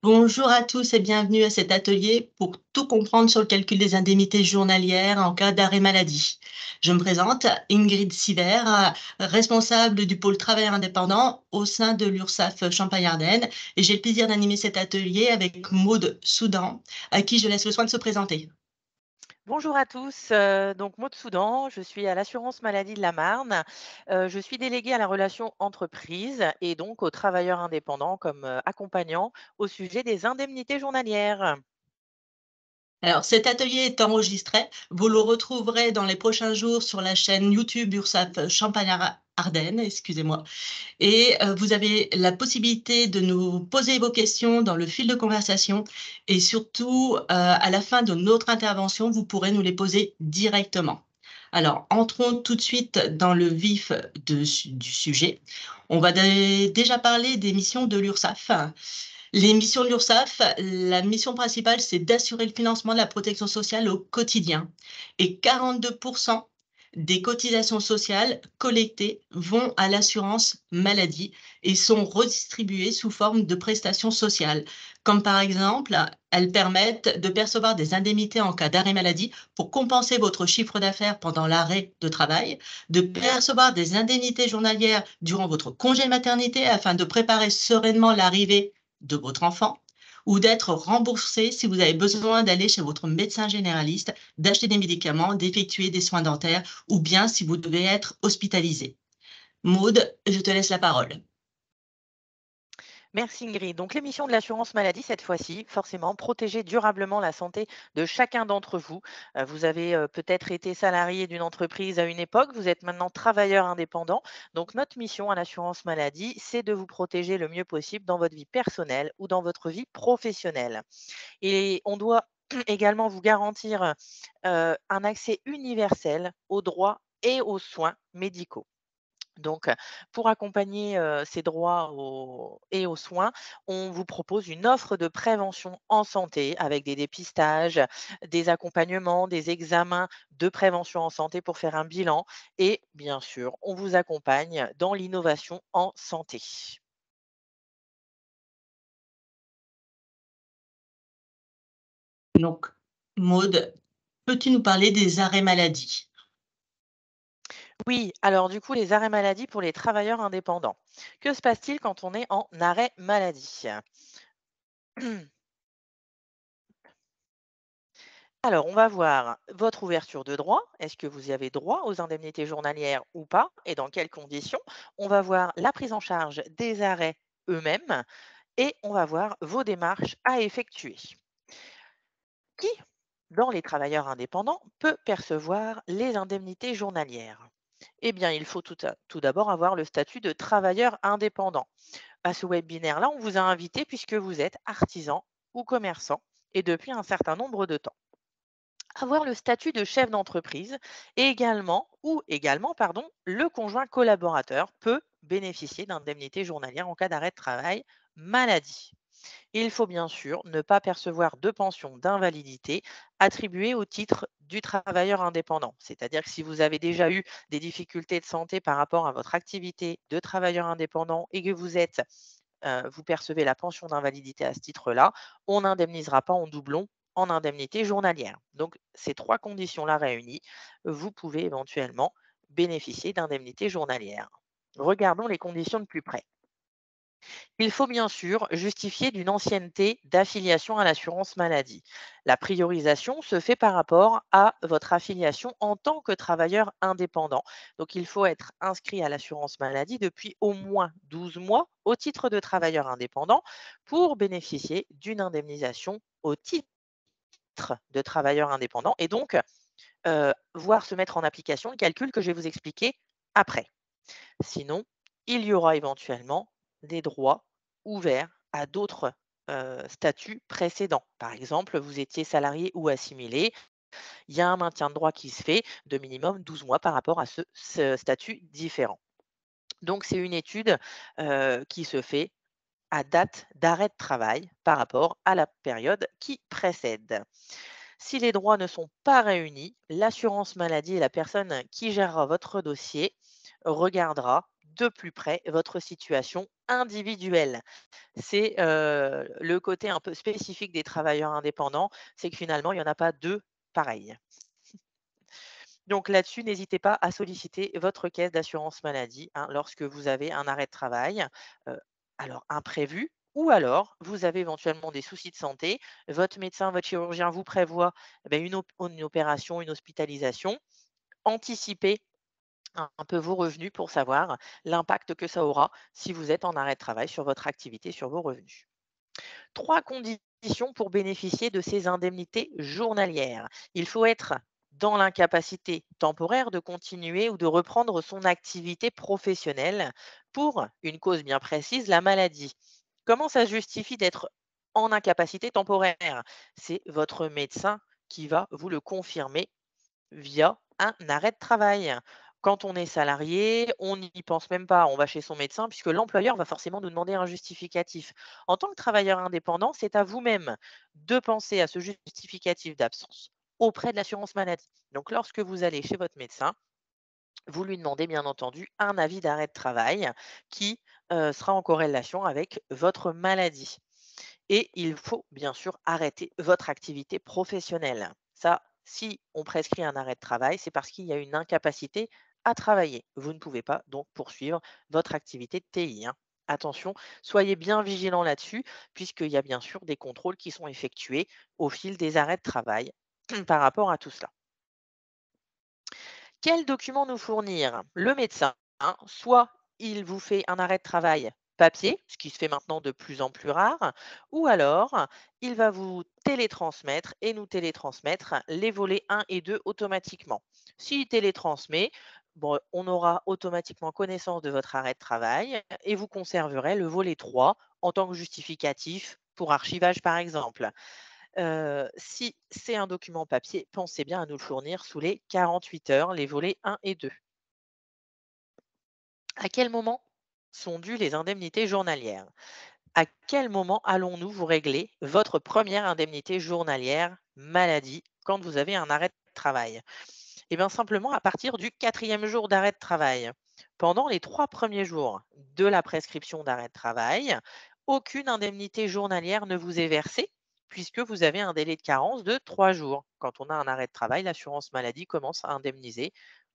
Bonjour à tous et bienvenue à cet atelier pour tout comprendre sur le calcul des indemnités journalières en cas d'arrêt maladie. Je me présente, Ingrid Siver, responsable du pôle travail indépendant au sein de l'URSSAF Champagne-Ardenne, et j'ai le plaisir d'animer cet atelier avec Maude Soudan, à qui je laisse le soin de se présenter. Bonjour à tous, donc Maud Soudan, je suis à l'assurance maladie de la Marne. Je suis déléguée à la relation entreprise et donc aux travailleurs indépendants comme, accompagnant au sujet des indemnités journalières. Alors, cet atelier est enregistré. Vous le retrouverez dans les prochains jours sur la chaîne YouTube URSSAF Champagne-Ardenne, excusez-moi. Et vous avez la possibilité de nous poser vos questions dans le fil de conversation et surtout, à la fin de notre intervention, vous pourrez nous les poser directement. Alors, entrons tout de suite dans le vif du sujet. On va déjà parler des missions de l'URSSAF. Les missions de l'URSSAF, la mission principale, c'est d'assurer le financement de la protection sociale au quotidien. Et 42 des cotisations sociales collectées vont à l'assurance maladie et sont redistribuées sous forme de prestations sociales. Comme par exemple, elles permettent de percevoir des indemnités en cas d'arrêt maladie pour compenser votre chiffre d'affaires pendant l'arrêt de travail, de percevoir des indemnités journalières durant votre congé maternité afin de préparer sereinement l'arrivée de votre enfant, ou d'être remboursé si vous avez besoin d'aller chez votre médecin généraliste, d'acheter des médicaments, d'effectuer des soins dentaires, ou bien si vous devez être hospitalisé. Maude, je te laisse la parole. Merci Ingrid. Donc l'émission de l'assurance maladie cette fois-ci, forcément, protéger durablement la santé de chacun d'entre vous. Vous avez peut-être été salarié d'une entreprise à une époque, vous êtes maintenant travailleur indépendant. Donc notre mission à l'assurance maladie, c'est de vous protéger le mieux possible dans votre vie personnelle ou dans votre vie professionnelle. Et on doit également vous garantir un accès universel aux droits et aux soins médicaux. Donc, pour accompagner ces droits et aux soins, on vous propose une offre de prévention en santé avec des dépistages, des accompagnements, des examens de prévention en santé pour faire un bilan et bien sûr, on vous accompagne dans l'innovation en santé. Donc, Maude, peux-tu nous parler des arrêts maladie? Oui, alors du coup, les arrêts maladie pour les travailleurs indépendants. Que se passe-t-il quand on est en arrêt maladie? Alors, on va voir votre ouverture de droit. Est-ce que vous y avez droit aux indemnités journalières ou pas et dans quelles conditions? On va voir la prise en charge des arrêts eux-mêmes et on va voir vos démarches à effectuer. Qui, dans les travailleurs indépendants, peut percevoir les indemnités journalières? Eh bien, il faut tout d'abord avoir le statut de travailleur indépendant. À ce webinaire-là, on vous a invité puisque vous êtes artisan ou commerçant et depuis un certain nombre de temps. Avoir le statut de chef d'entreprise et également, pardon, le conjoint collaborateur peut bénéficier d'indemnités journalières en cas d'arrêt de travail, maladie. Il faut bien sûr ne pas percevoir de pension d'invalidité attribuée au titre du travailleur indépendant. C'est-à-dire que si vous avez déjà eu des difficultés de santé par rapport à votre activité de travailleur indépendant et que vous percevez la pension d'invalidité à ce titre-là, on n'indemnisera pas en doublon en indemnité journalière. Donc, ces trois conditions-là réunies, vous pouvez éventuellement bénéficier d'indemnités journalières. Regardons les conditions de plus près. Il faut bien sûr justifier d'une ancienneté d'affiliation à l'assurance maladie. La priorisation se fait par rapport à votre affiliation en tant que travailleur indépendant. Donc il faut être inscrit à l'assurance maladie depuis au moins 12 mois au titre de travailleur indépendant pour bénéficier d'une indemnisation au titre de travailleur indépendant et donc voir se mettre en application le calcul que je vais vous expliquer après. Sinon, il y aura éventuellement des droits ouverts à d'autres statuts précédents. Par exemple, vous étiez salarié ou assimilé, il y a un maintien de droit qui se fait de minimum 12 mois par rapport à ce statut différent. Donc, c'est une étude qui se fait à date d'arrêt de travail par rapport à la période qui précède. Si les droits ne sont pas réunis, l'assurance maladie et la personne qui gérera votre dossier regardera de plus près votre situation individuelle. C'est, le côté un peu spécifique des travailleurs indépendants, c'est que finalement, il y en a pas 2 pareils. Donc là-dessus, n'hésitez pas à solliciter votre caisse d'assurance maladie, hein, lorsque vous avez un arrêt de travail, heu, alors imprévu ou alors vous avez éventuellement des soucis de santé, votre médecin, votre chirurgien vous prévoit, une opération, une hospitalisation. Anticipez un peu vos revenus pour savoir l'impact que ça aura si vous êtes en arrêt de travail sur votre activité, sur vos revenus. 3 conditions pour bénéficier de ces indemnités journalières. Il faut être dans l'incapacité temporaire de continuer ou de reprendre son activité professionnelle pour une cause bien précise, la maladie. Comment ça se justifie d'être en incapacité temporaire? C'est votre médecin qui va vous le confirmer via un arrêt de travail. Quand on est salarié, on n'y pense même pas, on va chez son médecin puisque l'employeur va forcément nous demander un justificatif. En tant que travailleur indépendant, c'est à vous-même de penser à ce justificatif d'absence auprès de l'assurance maladie. Donc lorsque vous allez chez votre médecin, vous lui demandez bien entendu un avis d'arrêt de travail qui sera en corrélation avec votre maladie. Et il faut bien sûr arrêter votre activité professionnelle. Ça, si on prescrit un arrêt de travail, c'est parce qu'il y a une incapacité à travailler. Vous ne pouvez pas donc poursuivre votre activité de TI, hein. Attention, soyez bien vigilants là-dessus, puisqu'il y a bien sûr des contrôles qui sont effectués au fil des arrêts de travail par rapport à tout cela. Quels documents nous fournir? Le médecin, hein, soit il vous fait un arrêt de travail papier, ce qui se fait maintenant de plus en plus rare, ou alors il va vous télétransmettre et nous télétransmettre les volets 1 et 2 automatiquement. S'il télétransmet, bon, on aura automatiquement connaissance de votre arrêt de travail et vous conserverez le volet 3 en tant que justificatif pour archivage par exemple. Si c'est un document papier, pensez bien à nous le fournir sous les 48 heures, les volets 1 et 2. À quel moment sont dues les indemnités journalières? À quel moment allons-nous vous régler votre première indemnité journalière maladie quand vous avez un arrêt de travail? Eh bien simplement à partir du quatrième jour d'arrêt de travail. Pendant les 3 premiers jours de la prescription d'arrêt de travail, aucune indemnité journalière ne vous est versée puisque vous avez un délai de carence de 3 jours. Quand on a un arrêt de travail, l'assurance maladie commence à indemniser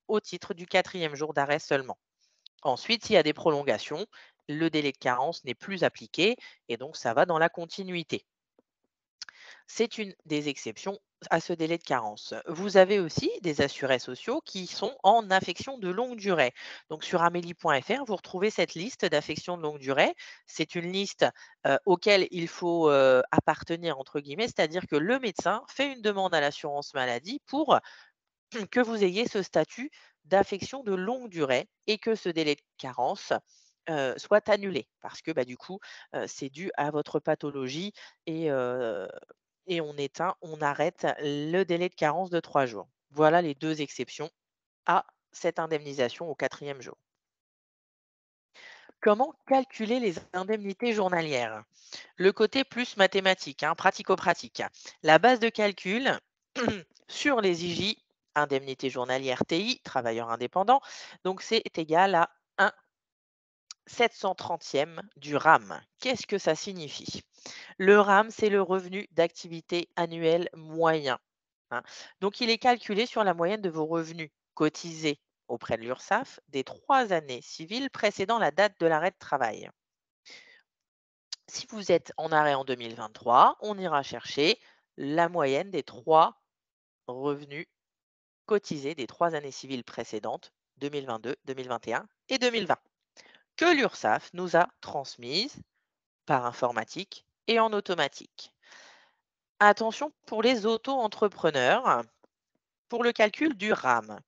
au titre du quatrième jour d'arrêt seulement. Ensuite, s'il y a des prolongations, le délai de carence n'est plus appliqué et donc ça va dans la continuité. C'est une des exceptions à ce délai de carence. Vous avez aussi des assurés sociaux qui sont en affection de longue durée. Donc sur amélie.fr, vous retrouvez cette liste d'affections de longue durée. C'est une liste auquel il faut appartenir, entre guillemets, c'est-à-dire que le médecin fait une demande à l'assurance maladie pour que vous ayez ce statut d'affection de longue durée et que ce délai de carence soit annulé parce que du coup, c'est dû à votre pathologie et on arrête le délai de carence de 3 jours. Voilà les 2 exceptions à cette indemnisation au quatrième jour. Comment calculer les indemnités journalières? Le côté plus mathématique, hein, pratico-pratique. La base de calcul sur les IJ, indemnité journalière TI, travailleur indépendant, donc c'est égal à 1 730e du RAM. Qu'est-ce que ça signifie? Le RAM, c'est le revenu d'activité annuel moyen, hein. Donc, il est calculé sur la moyenne de vos revenus cotisés auprès de l'URSSAF des 3 années civiles précédant la date de l'arrêt de travail. Si vous êtes en arrêt en 2023, on ira chercher la moyenne des 3 revenus cotisés des 3 années civiles précédentes, 2022, 2021 et 2020, que l'URSSAF nous a transmises par informatique et en automatique. Attention pour les auto-entrepreneurs, pour le calcul du RAM.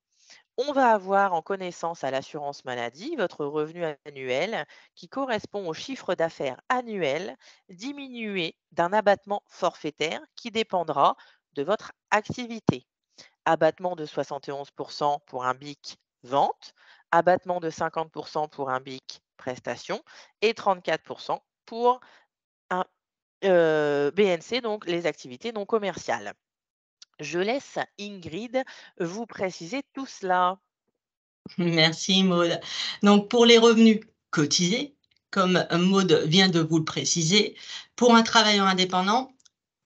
On va avoir en connaissance à l'assurance maladie votre revenu annuel qui correspond au chiffre d'affaires annuel diminué d'un abattement forfaitaire qui dépendra de votre activité. Abattement de 71% pour un BIC vente, abattement de 50% pour un BIC prestation et 34% pour un BNC, donc les activités non commerciales. Je laisse Ingrid vous préciser tout cela. Merci Maud. Donc pour les revenus cotisés, comme Maud vient de vous le préciser, pour un travailleur indépendant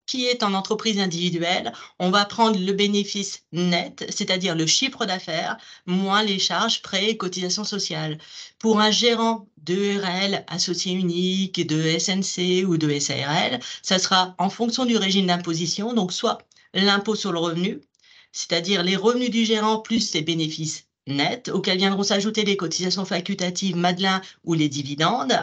qui est en entreprise individuelle, on va prendre le bénéfice net, c'est-à-dire le chiffre d'affaires, moins les charges, frais et cotisations sociales. Pour un gérant de RL, associé unique, de SNC ou de SARL, ça sera en fonction du régime d'imposition, donc soit l'impôt sur le revenu, c'est-à-dire les revenus du gérant plus ses bénéfices nets, auxquels viendront s'ajouter les cotisations facultatives Madelin ou les dividendes.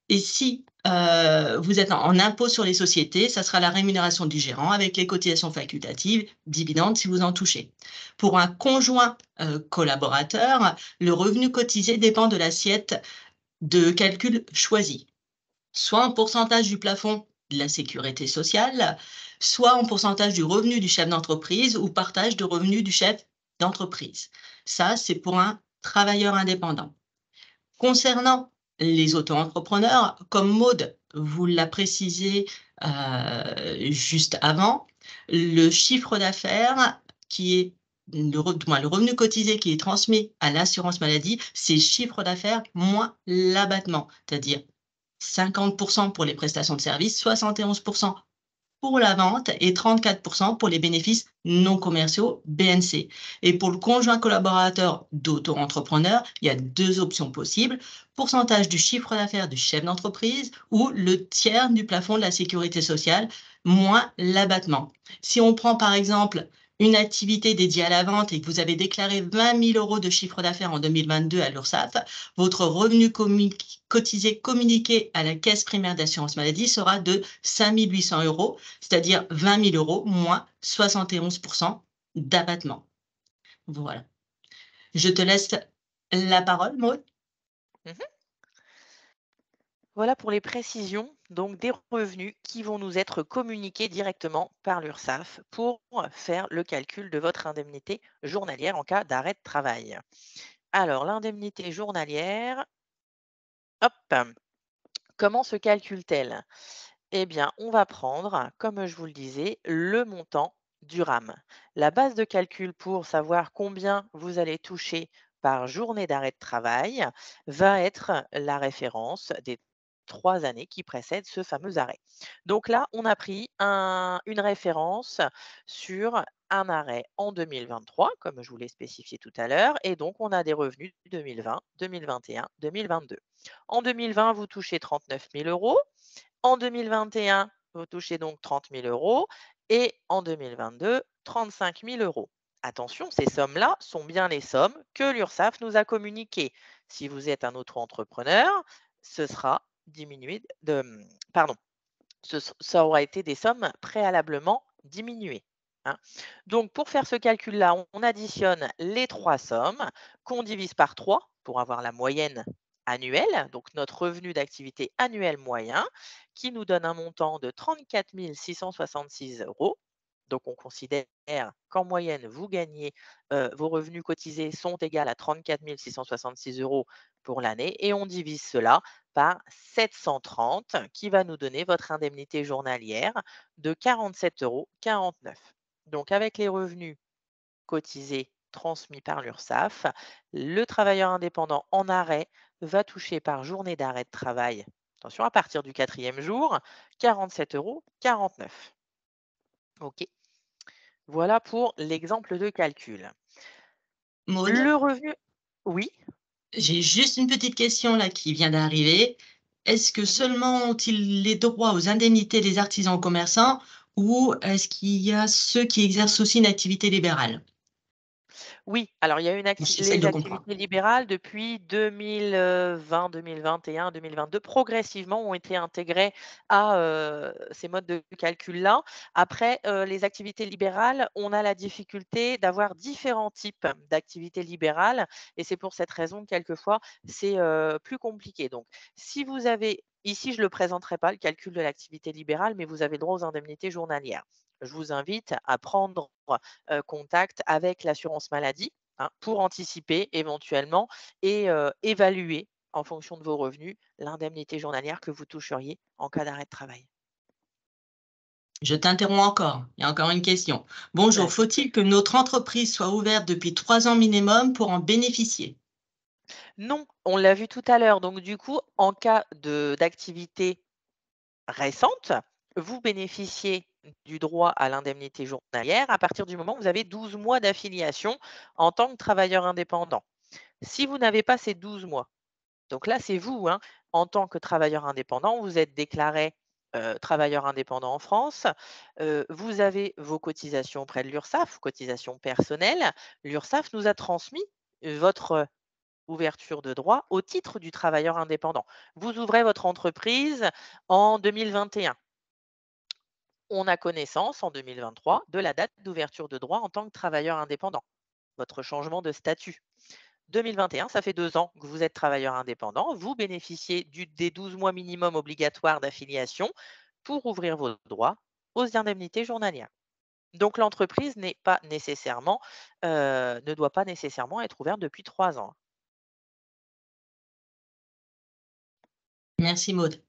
Et si vous êtes en impôt sur les sociétés, ça sera la rémunération du gérant avec les cotisations facultatives, dividendes si vous en touchez. Pour un conjoint collaborateur, le revenu cotisé dépend de l'assiette de calcul choisie, soit en pourcentage du plafond de la sécurité sociale, soit en pourcentage du revenu du chef d'entreprise ou partage de revenus du chef d'entreprise. Ça, c'est pour un travailleur indépendant. Concernant les auto-entrepreneurs, comme Maud vous l'a précisé juste avant, le chiffre d'affaires qui est le revenu cotisé qui est transmis à l'assurance maladie, c'est chiffre d'affaires moins l'abattement, c'est-à-dire 50% pour les prestations de services, 71% pour la vente et 34% pour les bénéfices non commerciaux BNC. Et pour le conjoint collaborateur d'auto-entrepreneur, il y a deux options possibles: pourcentage du chiffre d'affaires du chef d'entreprise ou le tiers du plafond de la sécurité sociale, moins l'abattement. Si on prend par exemple une activité dédiée à la vente et que vous avez déclaré 20 000 euros de chiffre d'affaires en 2022 à l'URSSAF, votre revenu cotisé communiqué à la caisse primaire d'assurance maladie sera de 5 800 euros, c'est-à-dire 20 000 euros moins 71% d'abattement. Voilà. Je te laisse la parole, Maud. Mmh. Voilà pour les précisions, donc des revenus qui vont nous être communiqués directement par l'URSSAF pour faire le calcul de votre indemnité journalière en cas d'arrêt de travail. Alors, l'indemnité journalière, hop, comment se calcule-t-elle? Eh bien, on va prendre, comme je vous le disais, le montant du RAM. La base de calcul pour savoir combien vous allez toucher par journée d'arrêt de travail va être la référence des 3 années qui précèdent ce fameux arrêt. Donc là, on a pris une référence sur un arrêt en 2023, comme je vous l'ai spécifié tout à l'heure, et donc on a des revenus 2020, 2021, 2022. En 2020, vous touchez 39 000 euros. En 2021, vous touchez donc 30 000 euros et en 2022, 35 000 euros. Attention, ces sommes-là sont bien les sommes que l'URSSAF nous a communiquées. Si vous êtes un auto-entrepreneur, ce sera diminué de, pardon, ça aura été des sommes préalablement diminuées, hein. Donc, pour faire ce calcul-là, on additionne les trois sommes qu'on divise par 3 pour avoir la moyenne annuelle, donc notre revenu d'activité annuel moyen, qui nous donne un montant de 34 666 euros. Donc, on considère qu'en moyenne, vous gagnez, vos revenus cotisés sont égaux à 34 666 euros pour l'année et on divise cela par 730 qui va nous donner votre indemnité journalière de 47,49 €. Donc, avec les revenus cotisés transmis par l'URSSAF, le travailleur indépendant en arrêt va toucher par journée d'arrêt de travail, attention, à partir du quatrième jour, 47,49 €. OK. Voilà pour l'exemple de calcul. Maud, Le revenu, oui. j'ai juste une petite question là qui vient d'arriver. Est-ce que Mhm. seulement ont-ils les droits aux indemnités des artisans commerçants ou est-ce qu'il y a ceux qui exercent aussi une activité libérale? Oui, alors il y a J'essaie les de comprendre. activités libérales depuis 2020, 2021, 2022 progressivement ont été intégrées à, ces modes de calcul-là. Après, les activités libérales, on a la difficulté d'avoir différents types d'activités libérales et c'est pour cette raison que quelquefois c'est, plus compliqué. Donc si vous avez ici, je ne le présenterai pas le calcul de l'activité libérale, mais vous avez droit aux indemnités journalières. Je vous invite à prendre contact avec l'assurance maladie, hein, pour anticiper éventuellement et évaluer en fonction de vos revenus l'indemnité journalière que vous toucheriez en cas d'arrêt de travail. Je t'interromps encore. Il y a encore une question. Bonjour, Vas-y. faut-il que notre entreprise soit ouverte depuis 3 ans minimum pour en bénéficier? Non, on l'a vu tout à l'heure. Donc du coup, en cas d'activité récente, vous bénéficiez du droit à l'indemnité journalière à partir du moment où vous avez 12 mois d'affiliation en tant que travailleur indépendant. Si vous n'avez pas ces 12 mois, donc là, c'est vous, hein, en tant que travailleur indépendant, vous êtes déclaré travailleur indépendant en France, vous avez vos cotisations auprès de l'URSSAF, cotisations personnelles. L'URSSAF nous a transmis votre ouverture de droit au titre du travailleur indépendant. Vous ouvrez votre entreprise en 2021. On a connaissance en 2023 de la date d'ouverture de droit en tant que travailleur indépendant, votre changement de statut. 2021, ça fait 2 ans que vous êtes travailleur indépendant. Vous bénéficiez des 12 mois minimum obligatoires d'affiliation pour ouvrir vos droits aux indemnités journalières. Donc l'entreprise ne doit pas nécessairement être ouverte depuis 3 ans. Merci Maud.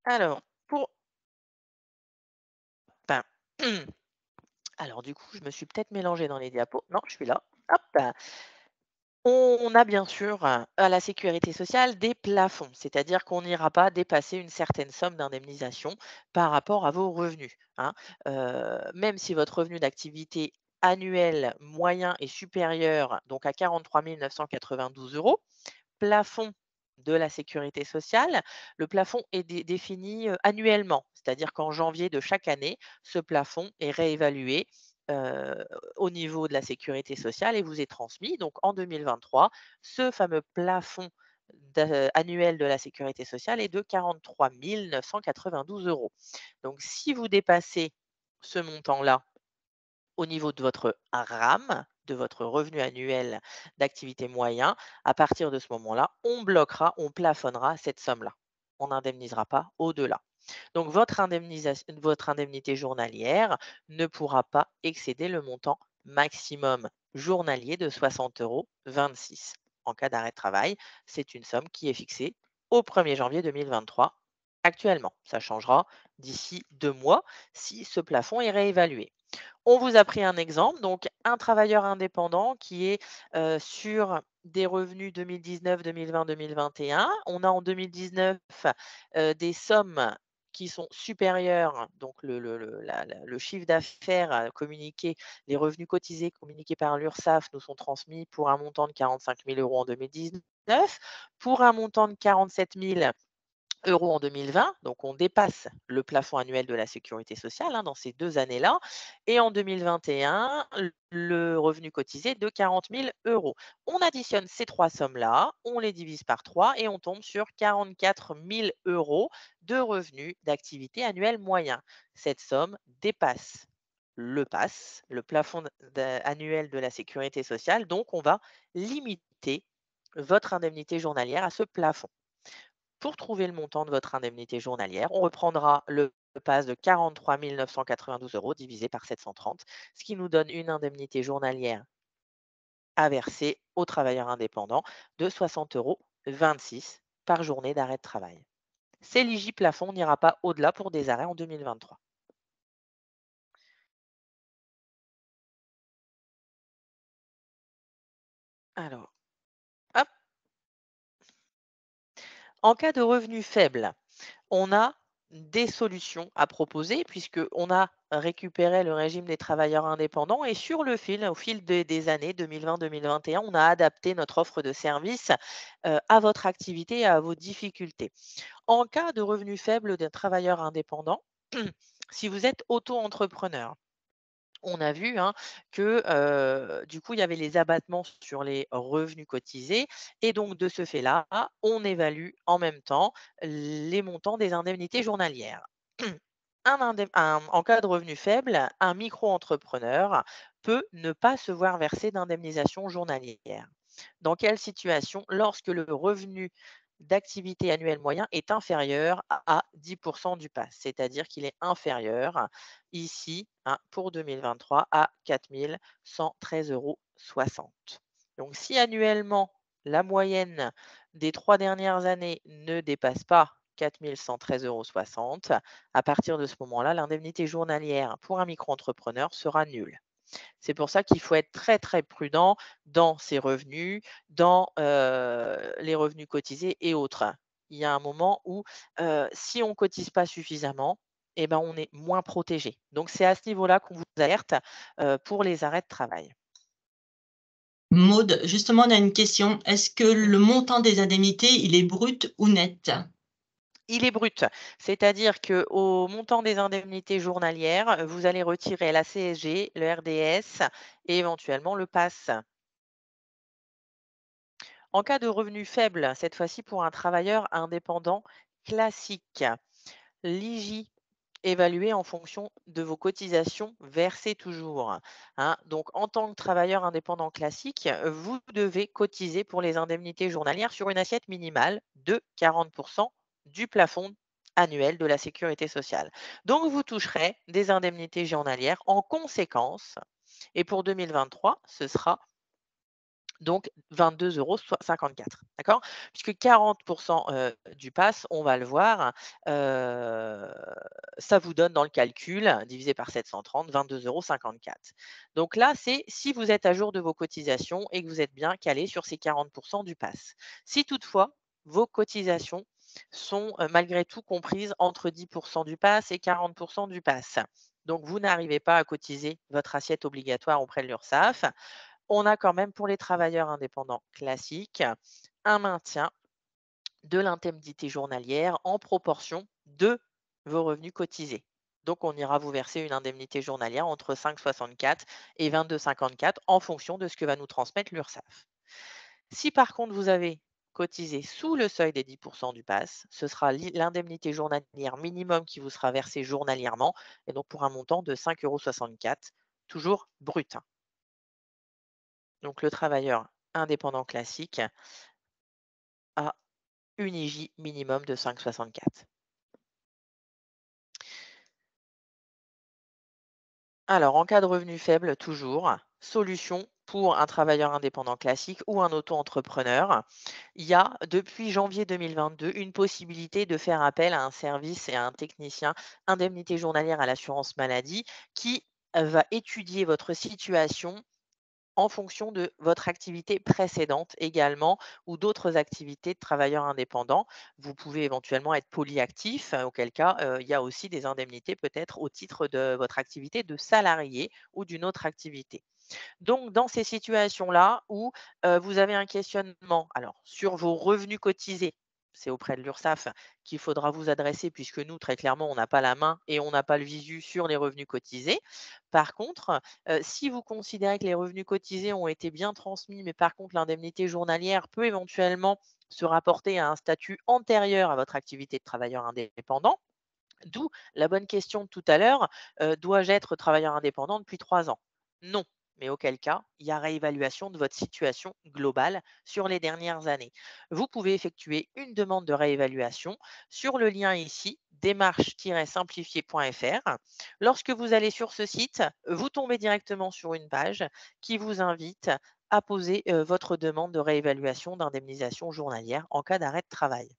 Alors, pour, ben, alors du coup, je me suis peut-être mélangée dans les diapos. Non, je suis là. Hop. On a bien sûr, à la sécurité sociale des plafonds, c'est-à-dire qu'on n'ira pas dépasser une certaine somme d'indemnisation par rapport à vos revenus, hein. Même si votre revenu d'activité annuel moyen est supérieur donc à 43 992 €, plafond de la sécurité sociale, le plafond est défini, annuellement. C'est-à-dire qu'en janvier de chaque année, ce plafond est réévalué, heu, au niveau de la sécurité sociale et vous est transmis. Donc en 2023, ce fameux plafond annuel de la sécurité sociale est de 43 992 €. Donc si vous dépassez ce montant-là au niveau de votre RAM, de votre revenu annuel d'activité moyen, à partir de ce moment-là, on bloquera, on plafonnera cette somme-là. On n'indemnisera pas au-delà. Donc votre indemnité journalière ne pourra pas excéder le montant maximum journalier de 60,26 € en cas d'arrêt de travail. C'est une somme qui est fixée au 1er janvier 2023 actuellement. Ça changera d'ici 2 mois si ce plafond est réévalué. On vous a pris un exemple, donc un travailleur indépendant qui est, sur des revenus 2019, 2020, 2021. On a en 2019, des sommes qui sont supérieures, donc le chiffre d'affaires, communiqué, les revenus cotisés communiqués par l'URSSAF nous sont transmis pour un montant de 45 000 € en 2019, pour un montant de 47 000 euros en 2020, donc on dépasse le plafond annuel de la sécurité sociale, hein, dans ces 2 années-là et en 2021, le revenu cotisé de 40 000 €. On additionne ces 3 sommes-là, on les divise par 3 et on tombe sur 44 000 € de revenus d'activité annuel moyen. Cette somme dépasse le PAS, le plafond annuel de la sécurité sociale, donc on va limiter votre indemnité journalière à ce plafond. Pour trouver le montant de votre indemnité journalière, on reprendra le PAS de 43 992 € divisé par 730, ce qui nous donne une indemnité journalière à verser aux travailleurs indépendants de 60,26 € par journée d'arrêt de travail. C'est l'IJ plafond, on n'ira pas au-delà pour des arrêts en 2023. Alors, hop, en cas de revenu faible, on a des solutions à proposer puisqu'on a récupéré le régime des travailleurs indépendants et au fil des années 2020-2021, on a adapté notre offre de service à votre activité et à vos difficultés. En cas de revenu faible d'un travailleur indépendant, si vous êtes auto-entrepreneur, on a vu, hein, que, du coup, il y avait les abattements sur les revenus cotisés et donc de ce fait-là, on évalue en même temps les montants des indemnités journalières. En cas de revenu faible, un micro-entrepreneur peut ne pas se voir verser d'indemnisation journalière. Dans quelle situation? Lorsque le revenu d'activité annuel moyen est inférieur à 10 du PAS, c'est-à-dire qu'il est inférieur ici, hein, pour 2023 à 4 113,60 €. Donc si annuellement, la moyenne des 3 dernières années ne dépasse pas 4 113,60 €. À partir de ce moment-là, l'indemnité journalière pour un micro-entrepreneur sera nulle. C'est pour ça qu'il faut être très, très prudent dans ses revenus, dans, les revenus cotisés et autres. Il y a un moment où, si on cotise pas suffisamment, et ben, on est moins protégé. Donc c'est à ce niveau-là qu'on vous alerte, pour les arrêts de travail. Maud, justement, on a une question. Est-ce que Mmh. le montant des indemnités, il est brut ou net? Il est brut, c'est-à-dire qu'au montant des indemnités journalières, vous allez retirer la CSG, le RDS et éventuellement le PASS. En cas de revenu faible, cette fois-ci pour un travailleur indépendant classique, l'IJ évalué en fonction de vos cotisations versées toujours, hein. Donc, en tant que travailleur indépendant classique, vous devez cotiser pour les indemnités journalières sur une assiette minimale de 40% du plafond annuel de la sécurité sociale. Donc, vous toucherez des indemnités journalières en conséquence. Et pour 2023, ce sera donc 22,54 €, d'accord? Puisque 40 du PASS, on va le voir, heu, ça vous donne dans le calcul, divisé par 730, 22,54 €. Donc là, c'est si vous êtes à jour de vos cotisations et que vous êtes bien calé sur ces 40 du PASS. Si toutefois, vos cotisations sont, malgré tout comprises entre 10 du PASS et 40 du PASS, donc vous n'arrivez pas à cotiser votre assiette obligatoire auprès de l'URSSAF, on a quand même pour les travailleurs indépendants classiques un maintien de l'indemnité journalière en proportion de vos revenus cotisés. Donc, on ira vous verser une indemnité journalière entre 5,64 et 22,54 en fonction de ce que va nous transmettre l'URSSAF. Si par contre vous avez cotisé sous le seuil des 10 du PASS, ce sera l'indemnité journalière minimum qui vous sera versée journalièrement et donc pour un montant de 5,64 €, toujours brut, hein. Donc le travailleur indépendant classique a une IJ minimum de 5,64. Alors en cas de revenu faible, toujours, solution pour un travailleur indépendant classique ou un auto-entrepreneur. Il y a depuis janvier 2022 une possibilité de faire appel à un service et à un technicien indemnité journalière à l'assurance maladie qui va étudier votre situation en fonction de votre activité précédente également ou d'autres activités de travailleurs indépendants. Vous pouvez éventuellement être polyactif, auquel cas, il y a aussi des indemnités peut-être au titre de votre activité de salarié ou d'une autre activité. Donc dans ces situations-là où, vous avez un questionnement, alors sur vos revenus cotisés, c'est auprès de l'URSSAF qu'il faudra vous adresser puisque nous, très clairement, on n'a pas la main et on n'a pas le visu sur les revenus cotisés. Par contre, si vous considérez que les revenus cotisés ont été bien transmis, mais par contre l'indemnité journalière peut éventuellement se rapporter à un statut antérieur à votre activité de travailleur indépendant, d'où la bonne question de tout à l'heure, dois-je être travailleur indépendant depuis 3 ans? Non, mais auquel cas, il y a réévaluation de votre situation globale sur les dernières années. Vous pouvez effectuer une demande de réévaluation sur le lien ici, démarche-simplifiée.fr. Lorsque vous allez sur ce site, vous tombez directement sur une page qui vous invite à poser, votre demande de réévaluation d'indemnisation journalière en cas d'arrêt de travail.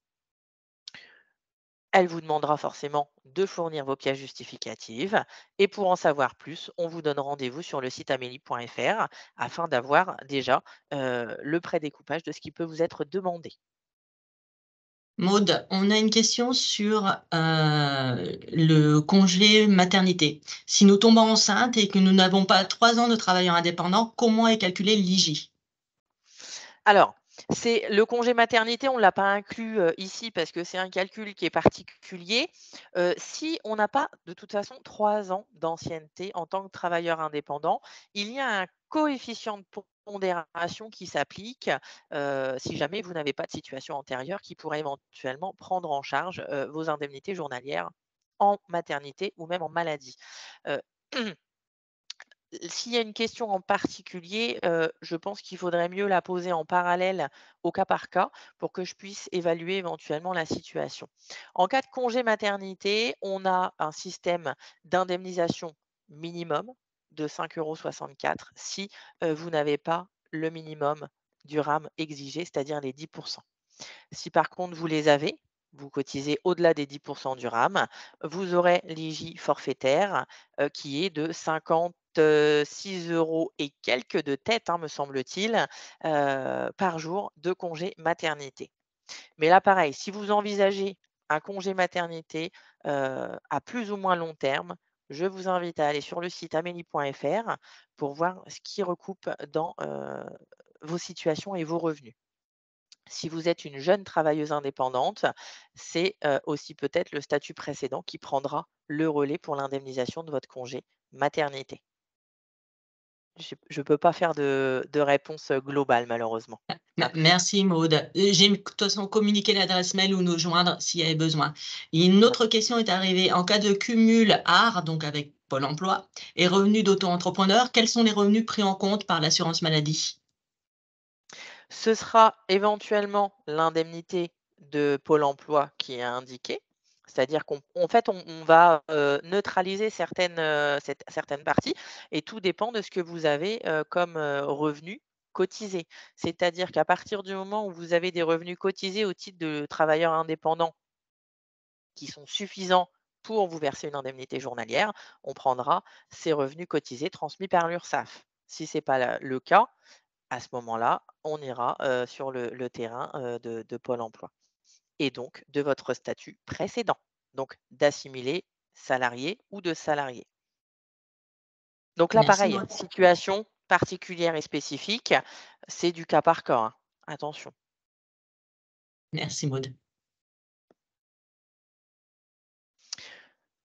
Elle vous demandera forcément de fournir vos pièces justificatives et pour en savoir plus, on vous donne rendez-vous sur le site amélie.fr afin d'avoir déjà, le prédécoupage de ce qui peut vous être demandé. Maud, on a une question sur, le congé maternité. Si nous tombons enceintes et que nous n'avons pas 3 ans de travailleurs indépendants, comment est calculé l'IJ? Alors, c'est le congé maternité, on ne l'a pas inclus, ici parce que c'est un calcul qui est particulier. Si on n'a pas de toute façon 3 ans d'ancienneté en tant que travailleur indépendant, il y a un coefficient de pondération qui s'applique, si jamais vous n'avez pas de situation antérieure qui pourrait éventuellement prendre en charge, vos indemnités journalières en maternité ou même en maladie. Heu S'il y a une question en particulier, je pense qu'il faudrait mieux la poser en parallèle au cas par cas pour que je puisse évaluer éventuellement la situation. En cas de congé maternité, on a un système d'indemnisation minimum de 5,64 € si, vous n'avez pas le minimum du RAM exigé, c'est-à-dire les 10. Si par contre vous les avez, vous cotisez au-delà des 10 du RAM, vous aurez l'IJ forfaitaire, qui est de 56 € et quelques de tête, hein, me semble-t-il, par jour de congé maternité. Mais là, pareil, si vous envisagez un congé maternité, à plus ou moins long terme, je vous invite à aller sur le site amélie.fr pour voir ce qui recoupe dans, vos situations et vos revenus. Si vous êtes une jeune travailleuse indépendante, c'est, aussi peut-être le statut précédent qui prendra le relais pour l'indemnisation de votre congé maternité. Je peux pas faire de réponse, globale malheureusement. Après Merci Maude. J'ai de toute façon communiqué l'adresse mail ou nous joindre s'il y avait besoin. Et une autre question est arrivée. En cas de cumul AR, donc avec Pôle emploi, et revenus d'auto-entrepreneur, quels sont les revenus pris en compte par l'assurance maladie? ce sera éventuellement l'indemnité de Pôle emploi qui est indiquée. C'est-à-dire qu'on va, neutraliser certaines parties et tout dépend de ce que vous avez, comme, revenus cotisés. C'est-à-dire qu'à partir du moment où vous avez des revenus cotisés au titre de travailleurs indépendants qui sont suffisants pour vous verser une indemnité journalière, on prendra ces revenus cotisés transmis par l'URSSAF. Si ce n'est pas le cas, à ce moment-là, on ira, sur le terrain, de Pôle emploi et donc de votre statut précédent, donc d'assimilé salarié ou de salarié. Donc là, Merci pareil, Maude. situation particulière et spécifique, c'est du cas par cas, hein. Attention. Merci Maude.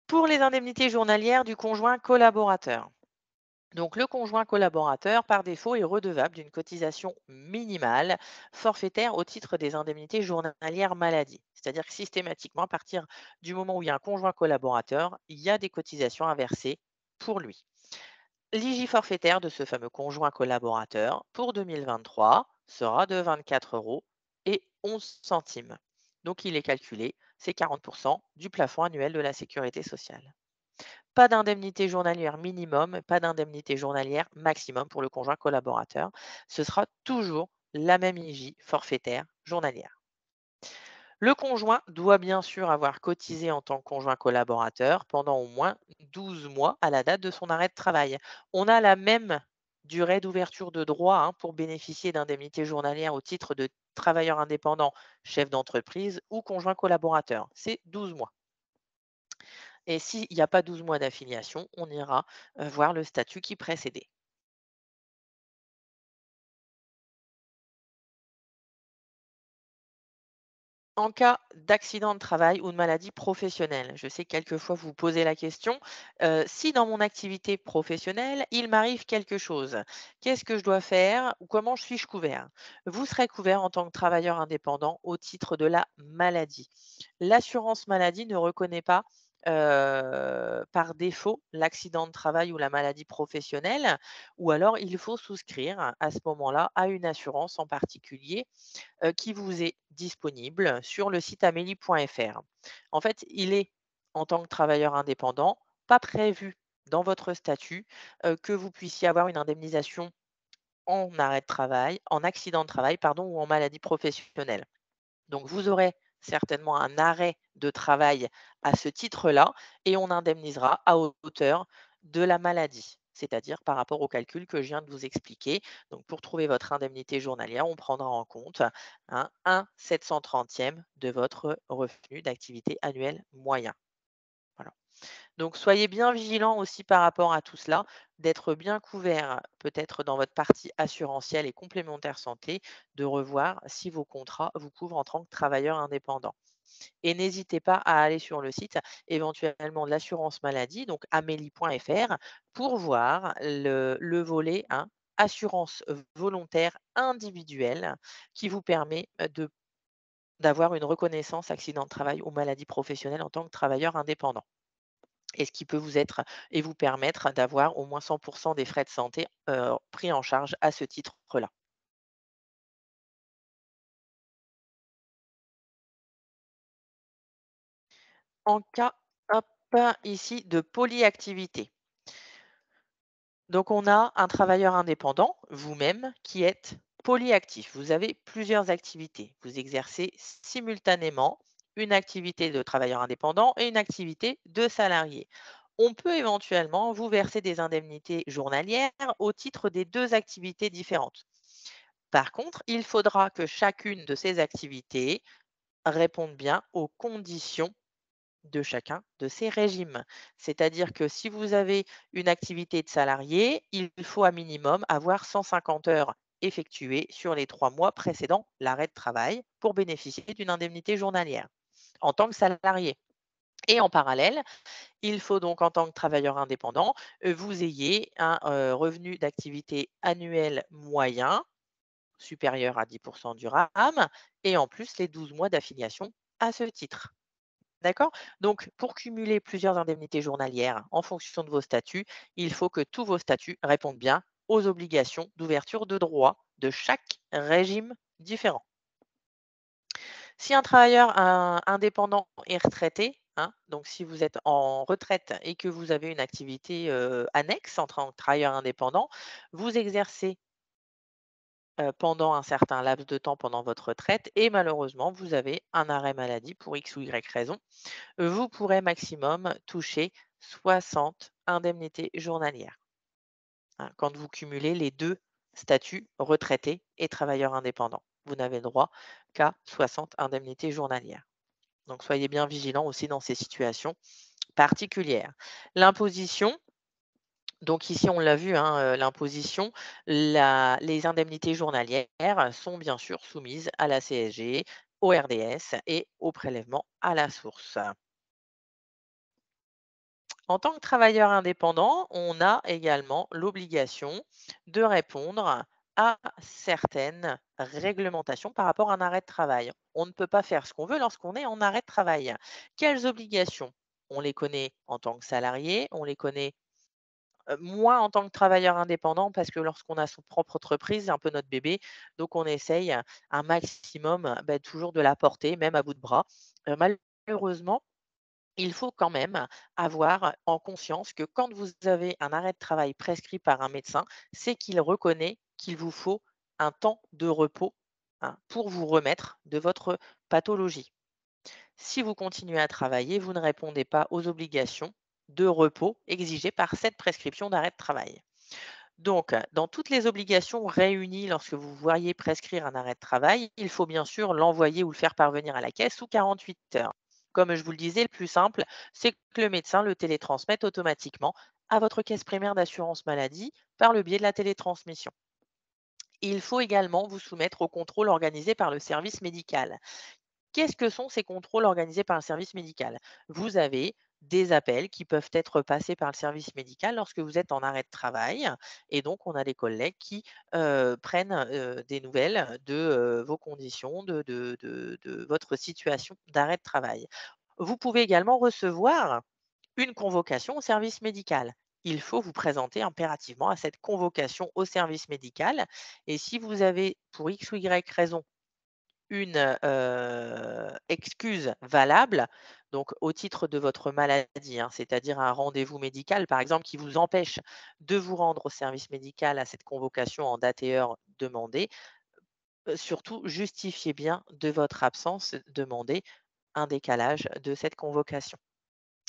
Pour les indemnités journalières du conjoint collaborateur. Donc, le conjoint collaborateur, par défaut, est redevable d'une cotisation minimale forfaitaire au titre des indemnités journalières maladie. C'est-à-dire que systématiquement, à partir du moment où il y a un conjoint collaborateur, il y a des cotisations à verser pour lui. L'IJ forfaitaire de ce fameux conjoint collaborateur pour 2023 sera de 24 € et 11 centimes. Donc, il est calculé, c'est 40% du plafond annuel de la sécurité sociale. Pas d'indemnité journalière minimum, pas d'indemnité journalière maximum pour le conjoint collaborateur. Ce sera toujours la même IJ forfaitaire journalière. Le conjoint doit bien sûr avoir cotisé en tant que conjoint collaborateur pendant au moins 12 mois à la date de son arrêt de travail. On a la même durée d'ouverture de droit, hein, pour bénéficier d'indemnités journalières au titre de travailleur indépendant, chef d'entreprise ou conjoint collaborateur. C'est 12 mois. Et s'il n'y a pas 12 mois d'affiliation, on ira, voir le statut qui précédait. En cas d'accident de travail ou de maladie professionnelle, je sais que quelquefois vous vous posez la question, si dans mon activité professionnelle, il m'arrive quelque chose, qu'est-ce que je dois faire ou comment suis-je couvert? Vous serez couvert en tant que travailleur indépendant au titre de la maladie. L'assurance maladie ne reconnaît pas, par défaut l'accident de travail ou la maladie professionnelle, ou alors il faut souscrire à ce moment-là à une assurance en particulier, qui vous est disponible sur le site amélie.fr. En fait, il est, en tant que travailleur indépendant, pas prévu dans votre statut, que vous puissiez avoir une indemnisation en arrêt de travail, en accident de travail, pardon, ou en maladie professionnelle. Donc vous aurez certainement un arrêt de travail à ce titre-là et on indemnisera à hauteur de la maladie, c'est-à-dire par rapport au calcul que je viens de vous expliquer. Donc pour trouver votre indemnité journalière, on prendra en compte, hein, 1/730 de votre revenu d'activité annuel moyen. Voilà. Donc soyez bien vigilants aussi par rapport à tout cela, d'être bien couvert peut-être dans votre partie assurantielle et complémentaire santé, de revoir si vos contrats vous couvrent en tant que travailleur indépendant. Et n'hésitez pas à aller sur le site éventuellement de l'assurance maladie, donc amélie.fr, pour voir le volet, hein, assurance volontaire individuelle qui vous permet d'avoir une reconnaissance accident de travail ou maladie professionnelle en tant que travailleur indépendant. Et ce qui peut vous être et vous permettre d'avoir au moins 100 des frais de santé, pris en charge à ce titre-là. En cas, hop, ici de polyactivité. Donc on a un travailleur indépendant, vous-même, qui êtes polyactif. Vous avez plusieurs activités. Vous exercez simultanément une activité de travailleur indépendant et une activité de salarié. On peut éventuellement vous verser des indemnités journalières au titre des 2 activités différentes. Par contre, il faudra que chacune de ces activités réponde bien aux conditions de chacun de ces régimes. C'est-à-dire que si vous avez une activité de salarié, il faut à minimum avoir 150 heures effectuées sur les 3 mois précédant l'arrêt de travail pour bénéficier d'une indemnité journalière en tant que salarié. Et en parallèle, il faut donc en tant que travailleur indépendant, vous ayez un revenu d'activité annuel moyen supérieur à 10 du RAM et en plus les 12 mois d'affiliation à ce titre. D'accord? Donc, pour cumuler plusieurs indemnités journalières en fonction de vos statuts, il faut que tous vos statuts répondent bien aux obligations d'ouverture de droit de chaque régime différent. Si un travailleur indépendant est retraité, hein, donc si vous êtes en retraite et que vous avez une activité annexe en tant que travailleur indépendant, vous exercez pendant un certain laps de temps pendant votre retraite et malheureusement, vous avez un arrêt maladie pour X ou Y raison, vous pourrez maximum toucher 60 indemnités journalières, hein, quand vous cumulez les 2 statuts, retraité et travailleur indépendant. Vous n'avez droit qu'à 60 indemnités journalières. Donc soyez bien vigilants aussi dans ces situations particulières. L'imposition, donc ici on l'a vu, hein, l'imposition, les indemnités journalières sont bien sûr soumises à la CSG, au RDS et au prélèvement à la source. En tant que travailleur indépendant, on a également l'obligation de répondre à certaines réglementations par rapport à un arrêt de travail. On ne peut pas faire ce qu'on veut lorsqu'on est en arrêt de travail. Quelles obligations? On les connaît en tant que salarié, on les connaît moins en tant que travailleur indépendant parce que lorsqu'on a son propre entreprise, c'est un peu notre bébé, donc on essaye un maximum toujours de la porter, même à bout de bras. Malheureusement, il faut quand même avoir en conscience que quand vous avez un arrêt de travail prescrit par un médecin, c'est qu'il reconnaît qu'il vous faut un temps de repos, hein, pour vous remettre de votre pathologie. Si vous continuez à travailler, vous ne répondez pas aux obligations de repos exigées par cette prescription d'arrêt de travail. Donc, dans toutes les obligations réunies lorsque vous voyez prescrire un arrêt de travail, il faut bien sûr l'envoyer ou le faire parvenir à la caisse sous 48 heures. Comme je vous le disais, le plus simple, c'est que le médecin le télétransmette automatiquement à votre caisse primaire d'assurance maladie par le biais de la télétransmission. Il faut également vous soumettre au contrôle organisé par le service médical. Qu'est-ce que sont ces contrôles organisés par le service médical? Vous avez des appels qui peuvent être passés par le service médical lorsque vous êtes en arrêt de travail et donc on a des collègues qui prennent des nouvelles de vos conditions, de votre situation d'arrêt de travail. Vous pouvez également recevoir une convocation au service médical. Il faut vous présenter impérativement à cette convocation au service médical et si vous avez pour X ou Y raison une, excuse valable, donc au titre de votre maladie, hein, c'est-à-dire un rendez-vous médical, par exemple, qui vous empêche de vous rendre au service médical à cette convocation en date et heure demandée, surtout justifiez bien de votre absence, demandez un décalage de cette convocation.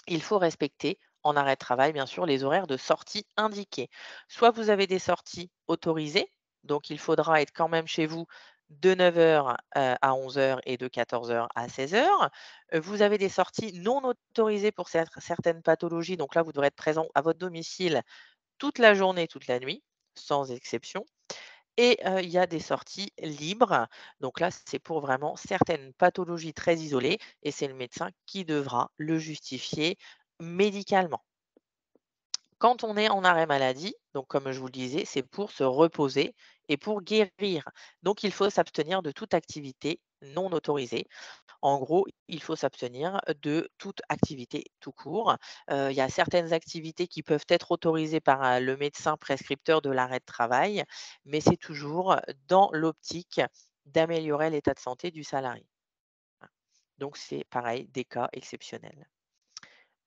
Il faut respecter en arrêt de travail, bien sûr, les horaires de sortie indiqués. Soit vous avez des sorties autorisées, donc il faudra être quand même chez vous de 9 heures à 11 heures et de 14 heures à 16 heures. Vous avez des sorties non autorisées pour certaines pathologies, donc là, vous devrez être présent à votre domicile toute la journée, toute la nuit, sans exception. Et il y a des sorties libres. Donc là, c'est pour vraiment certaines pathologies très isolées et c'est le médecin qui devra le justifier médicalement. Quand on est en arrêt maladie, donc comme je vous le disais, c'est pour se reposer et pour guérir. Donc il faut s'abstenir de toute activité non autorisée. En gros, il faut s'abstenir de toute activité tout court. Il y a certaines activités qui peuvent être autorisées par, le médecin prescripteur de l'arrêt de travail, mais c'est toujours dans l'optique d'améliorer l'état de santé du salarié. Voilà. Donc c'est pareil, des cas exceptionnels.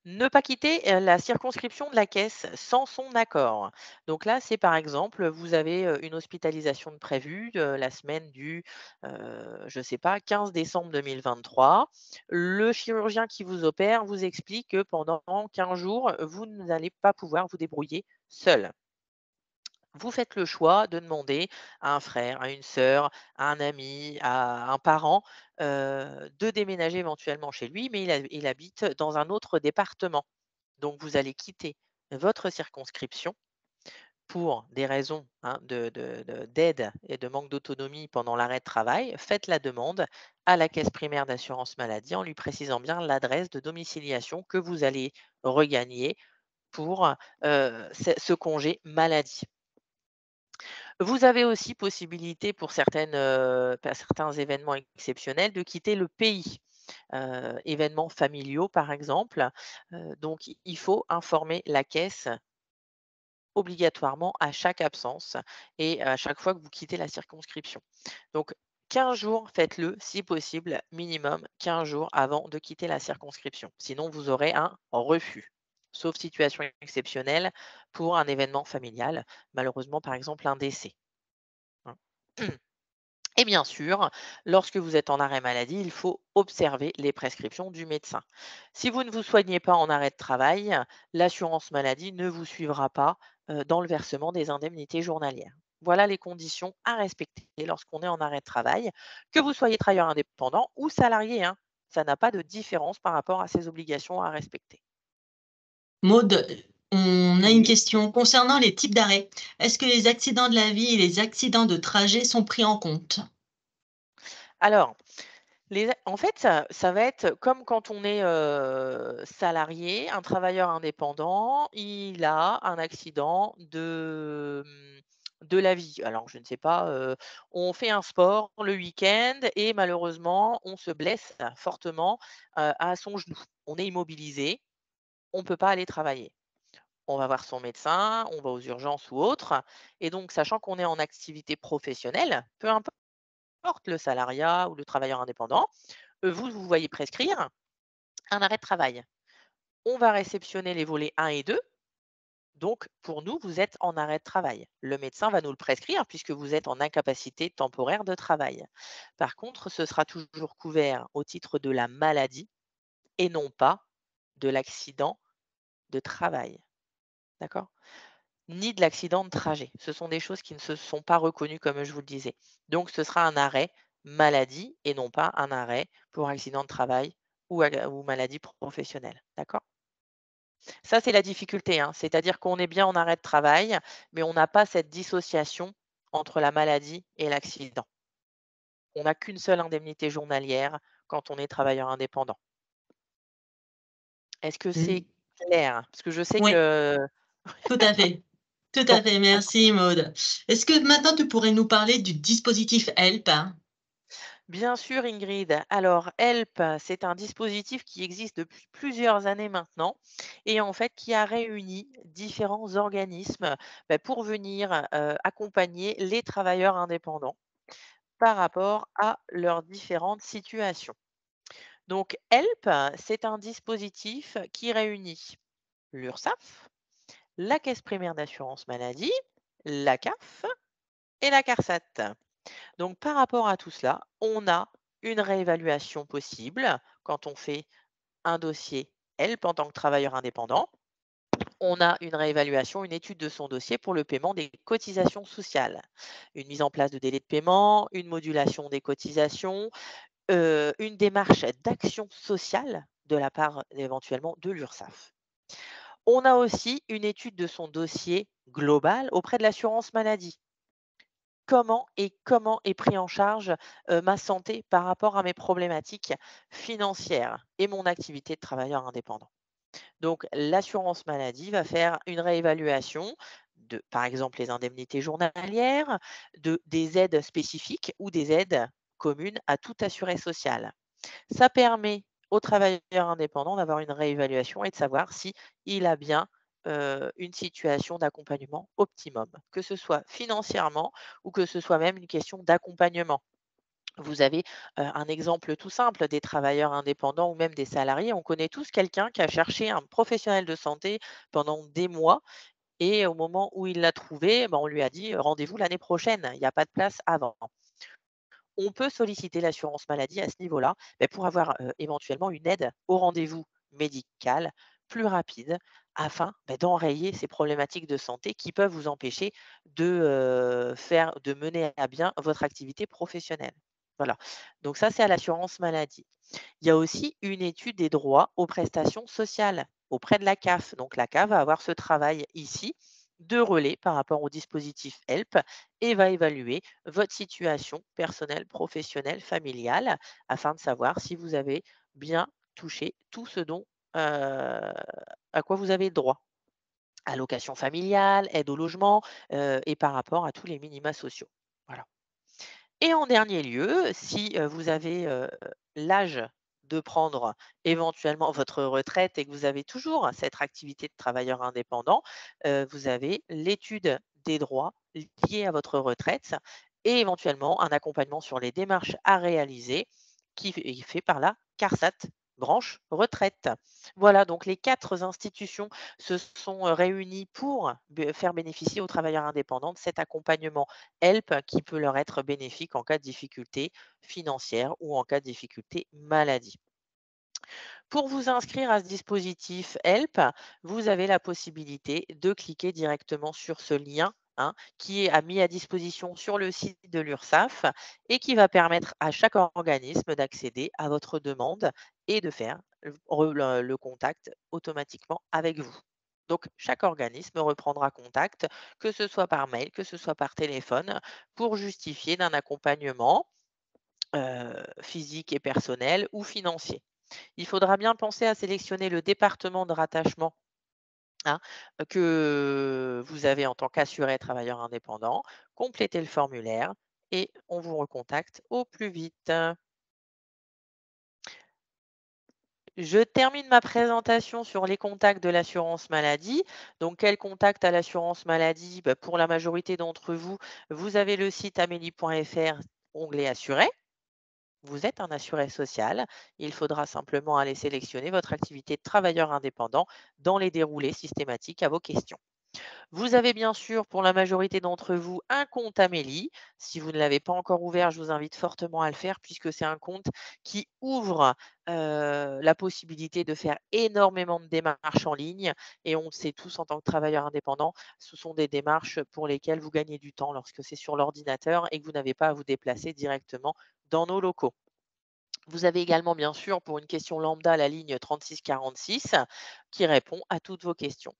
Ne pas quitter, la circonscription de la caisse sans son accord. Donc là, c'est par exemple, vous avez, une hospitalisation de prévue, la semaine du, je sais pas, 15 décembre 2023. Le chirurgien qui vous opère vous explique que pendant 15 jours, vous n'allez pas pouvoir vous débrouiller seul. Vous faites le choix de demander à un frère, à une sœur, à un ami, à un parent, de déménager éventuellement chez lui, mais il habite dans un autre département. Donc vous allez quitter votre circonscription pour des raisons, hein, d'aide et de manque d'autonomie pendant l'arrêt de travail. Faites la demande à la caisse primaire d'assurance maladie en lui précisant bien l'adresse de domiciliation que vous allez regagner pour, ce congé maladie. Vous avez aussi possibilité pour certains événements exceptionnels de quitter le pays. Événements familiaux par exemple, donc il faut informer la caisse obligatoirement à chaque absence et à chaque fois que vous quittez la circonscription. Donc 15 jours, faites-le si possible, minimum 15 jours avant de quitter la circonscription. Sinon, vous aurez un refus, sauf situation exceptionnelle pour un événement familial, malheureusement par exemple un décès, hein. Et bien sûr, lorsque vous êtes en arrêt maladie, il faut observer les prescriptions du médecin. Si vous ne vous soignez pas en arrêt de travail, l'assurance maladie ne vous suivra pas dans le versement des indemnités journalières. Voilà les conditions à respecter lorsqu'on est en arrêt de travail, que vous soyez travailleur indépendant ou salarié, hein. Ça n'a pas de différence par rapport à ces obligations à respecter. Maud, on a une Oui. question concernant les types d'arrêts. Est-ce que les accidents de la vie et les accidents de trajet sont pris en compte? Alors, en fait, ça va être comme quand on est, salarié, un travailleur indépendant, il a un accident de la vie. Alors je ne sais pas, on fait un sport le week-end et malheureusement, on se blesse fortement, à son genou. On est immobilisé, on ne peut pas aller travailler. On va voir son médecin, on va aux urgences ou autre et donc sachant qu'on est en activité professionnelle, peu importe le salariat ou le travailleur indépendant, vous, vous voyez prescrire un arrêt de travail. On va réceptionner les volets 1 et 2. Donc, pour nous, vous êtes en arrêt de travail. Le médecin va nous le prescrire puisque vous êtes en incapacité temporaire de travail. Par contre, ce sera toujours couvert au titre de la maladie et non pas de l'accident de travail. D'accord? Ni de l'accident de trajet. Ce sont des choses qui ne se sont pas reconnues, comme je vous le disais. Donc, ce sera un arrêt maladie et non pas un arrêt pour accident de travail ou maladie professionnelle. D'accord? Ça, c'est la difficulté, hein. C'est-à-dire qu'on est bien en arrêt de travail, mais on n'a pas cette dissociation entre la maladie et l'accident. On n'a qu'une seule indemnité journalière quand on est travailleur indépendant. Est-ce que Mmh. c'est clair? Parce que je sais Oui, que tout à fait. Tout bon, à fait, merci Maud. Est-ce que maintenant tu pourrais nous parler du dispositif HELP? bien sûr Ingrid. Alors HELP, c'est un dispositif qui existe depuis plusieurs années maintenant et en fait qui a réuni différents organismes, pour venir, accompagner les travailleurs indépendants par rapport à leurs différentes situations. Donc HELP, c'est un dispositif qui réunit l'URSSAF, la Caisse primaire d'assurance maladie, la CAF et la CARSAT. Donc par rapport à tout cela, on a une réévaluation possible quand on fait un dossier HELP en tant que travailleur indépendant. On a une réévaluation, une étude de son dossier pour le paiement des cotisations sociales. Une mise en place de délai de paiement, une modulation des cotisations, une démarche d'action sociale de la part éventuellement de l'URSSAF. On a aussi une étude de son dossier global auprès de l'assurance maladie. Comment est pris en charge, ma santé par rapport à mes problématiques financières et mon activité de travailleur indépendant. Donc l'assurance maladie va faire une réévaluation de, par exemple, les indemnités journalières, des aides spécifiques ou des aides communes à tout assuré social. Ça permet aux travailleurs indépendants d'avoir une réévaluation et de savoir si il a bien, une situation d'accompagnement optimum, que ce soit financièrement ou que ce soit même une question d'accompagnement. Vous avez, un exemple tout simple, des travailleurs indépendants ou même des salariés. On connaît tous quelqu'un qui a cherché un professionnel de santé pendant des mois et au moment où il l'a trouvé, ben, on lui a dit: «Rendez-vous l'année prochaine, il y a pas de place avant». On peut solliciter l'assurance maladie à ce niveau-là, pour avoir, éventuellement une aide au rendez-vous médical plus rapide afin, d'enrayer ces problématiques de santé qui peuvent vous empêcher de mener à bien votre activité professionnelle. Voilà, donc ça, c'est à l'assurance maladie. Il y a aussi une étude des droits aux prestations sociales auprès de la CAF. Donc la CAF va avoir ce travail ici de relais par rapport au dispositif HELP et va évaluer votre situation personnelle, professionnelle, familiale, afin de savoir si vous avez bien touché tout ce dont à quoi vous avez droit. Allocation familiale, aide au logement et par rapport à tous les minima sociaux. Voilà. Et en dernier lieu, si, vous avez, l'âge de prendre éventuellement votre retraite et que vous avez toujours cette activité de travailleur indépendant, vous avez l'étude des droits liés à votre retraite et éventuellement un accompagnement sur les démarches à réaliser qui est fait par la CARSAT, branche retraite. Voilà, donc les 4 institutions se sont, réunies pour faire bénéficier aux travailleurs indépendants de cet accompagnement HELP qui peut leur être bénéfique en cas de difficulté financière ou en cas de difficulté maladie. Pour vous inscrire à ce dispositif HELP, vous avez la possibilité de cliquer directement sur ce lien, hein, qui est mis à disposition sur le site de l'URSSAF et qui va permettre à chaque organisme d'accéder à votre demande et de faire le contact automatiquement avec vous. Donc, chaque organisme reprendra contact, que ce soit par mail, que ce soit par téléphone, pour justifier d'un accompagnement physique et personnel ou financier. Il faudra bien penser à sélectionner le département de rattachement, hein, que vous avez en tant qu'assuré travailleur indépendant, compléter le formulaire et on vous recontacte au plus vite. Je termine ma présentation sur les contacts de l'assurance maladie. Donc, quel contact à l'assurance maladie? Pour la majorité d'entre vous, vous avez le site amélie.fr, onglet assuré. Vous êtes un assuré social. Il faudra simplement aller sélectionner votre activité de travailleur indépendant dans les déroulés systématiques à vos questions. Vous avez bien sûr, pour la majorité d'entre vous, un compte Amélie. Si vous ne l'avez pas encore ouvert, je vous invite fortement à le faire puisque c'est un compte qui ouvre la possibilité de faire énormément de démarches en ligne. Et on le sait tous en tant que travailleur indépendant, ce sont des démarches pour lesquelles vous gagnez du temps lorsque c'est sur l'ordinateur et que vous n'avez pas à vous déplacer directement dans nos locaux. Vous avez également, bien sûr, pour une question lambda, la ligne 3646 qui répond à toutes vos questions.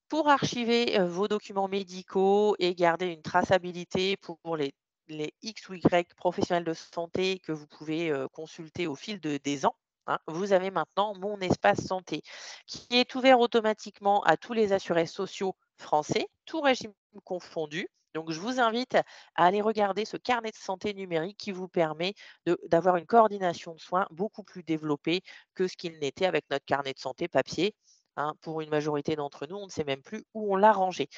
Pour archiver, vos documents médicaux et garder une traçabilité pour les X ou Y professionnels de santé que vous pouvez, consulter au fil des ans, hein, vous avez maintenant Mon espace santé, qui est ouvert automatiquement à tous les assurés sociaux français, tous régimes confondus. Donc je vous invite à aller regarder ce carnet de santé numérique qui vous permet d'avoir une coordination de soins beaucoup plus développée que ce qu'il n'était avec notre carnet de santé papier. Hein, pour une majorité d'entre nous, on ne sait même plus où on l'a rangé.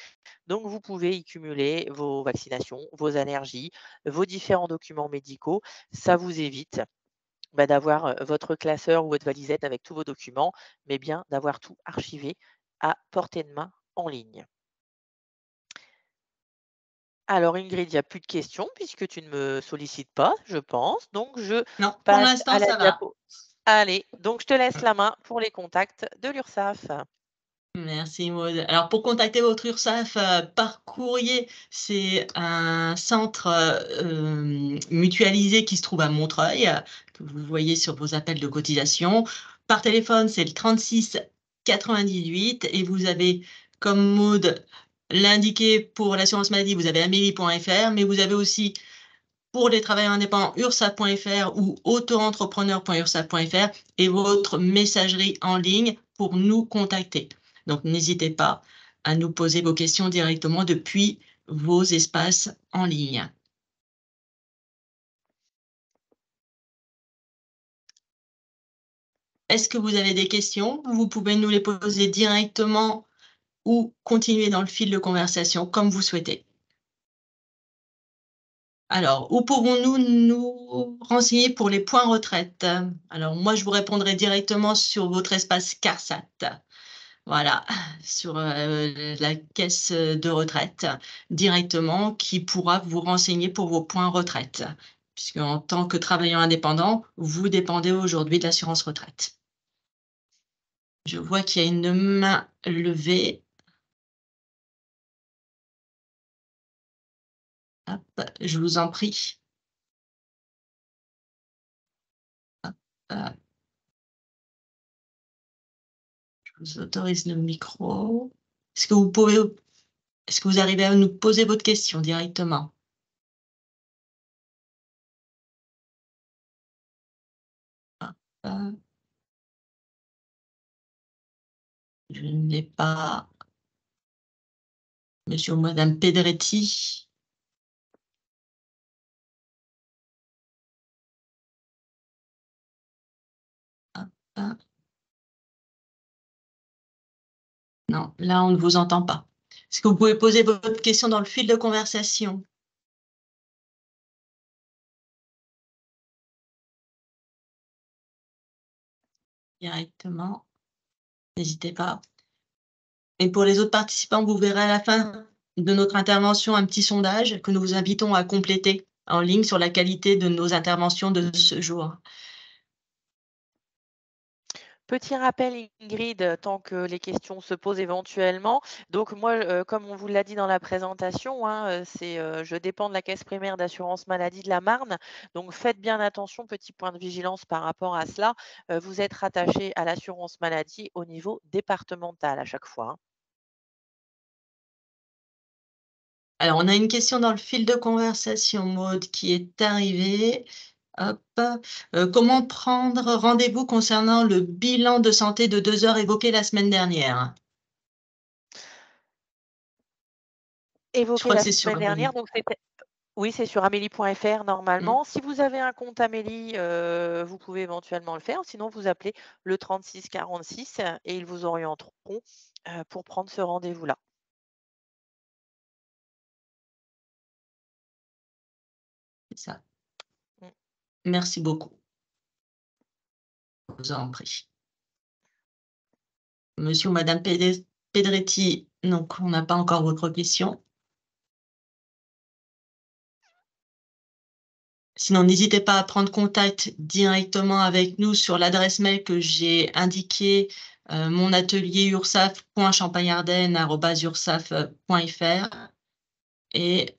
Donc, vous pouvez y cumuler vos vaccinations, vos allergies, vos différents documents médicaux. Ça vous évite d'avoir votre classeur ou votre valisette avec tous vos documents, mais bien d'avoir tout archivé à portée de main en ligne. Alors Ingrid, il n'y a plus de questions puisque tu ne me sollicites pas, je pense. Donc, je Non, pour passe l'instant, à la ça va. diapo. Allez, donc je te laisse la main pour les contacts de l'URSSAF. Merci Maud. Alors pour contacter votre URSSAF, par courrier, c'est un centre, mutualisé qui se trouve à Montreuil, que vous voyez sur vos appels de cotisation. Par téléphone, c'est le 36 98 et vous avez, comme Maud l'indiquait, pour l'assurance maladie, vous avez amélie.fr, mais vous avez aussi, pour les travailleurs indépendants, ursaf.fr ou auto-entrepreneur.ursaf.fr et votre messagerie en ligne pour nous contacter. Donc, n'hésitez pas à nous poser vos questions directement depuis vos espaces en ligne. Est-ce que vous avez des questions? Vous pouvez nous les poser directement ou continuer dans le fil de conversation comme vous souhaitez. Alors, où pouvons-nous nous renseigner pour les points retraite? Alors, moi, je vous répondrai directement sur votre espace CARSAT. Voilà, sur, la caisse, de retraite directement qui pourra vous renseigner pour vos points retraite. Puisque en tant que travailleur indépendant, vous dépendez aujourd'hui de l'assurance retraite. Je vois qu'il y a une main levée. Hop, je vous en prie. Hop, je vous autorise le micro. Est-ce que vous pouvez est-ce que vous arrivez à nous poser votre question directement? Hop, je n'ai pas monsieur ou madame Pedretti. Hop. Non, là, on ne vous entend pas. Est-ce que vous pouvez poser votre question dans le fil de conversation directement? N'hésitez pas. Et pour les autres participants, vous verrez à la fin de notre intervention un petit sondage que nous vous invitons à compléter en ligne sur la qualité de nos interventions de ce jour. Petit rappel, Ingrid, tant que les questions se posent éventuellement. Donc moi, comme on vous l'a dit dans la présentation, hein, je dépends de la caisse primaire d'assurance maladie de la Marne. Donc faites bien attention, petit point de vigilance par rapport à cela. Vous êtes rattaché à l'assurance maladie au niveau départemental à chaque fois, hein. Alors, on a une question dans le fil de conversation, Maud, qui est arrivée. Hop, comment prendre rendez-vous concernant le bilan de santé de 2 heures évoqué la semaine dernière? Je Évoqué crois que la c'est sur semaine dernière, Amélie. donc c'était oui, c'est sur amélie.fr Mmh, normalement. Si vous avez un compte Amélie, vous pouvez éventuellement le faire. Sinon, vous appelez le 36 46 et ils vous orienteront, pour prendre ce rendez-vous-là. c'est ça. Mmh. Merci beaucoup. Je vous en prie. Monsieur ou madame Pedretti, donc on n'a pas encore votre question. Sinon, n'hésitez pas à prendre contact directement avec nous sur l'adresse mail que j'ai indiquée, mon atelier ursaf.champagnardenne@ursaf.fr et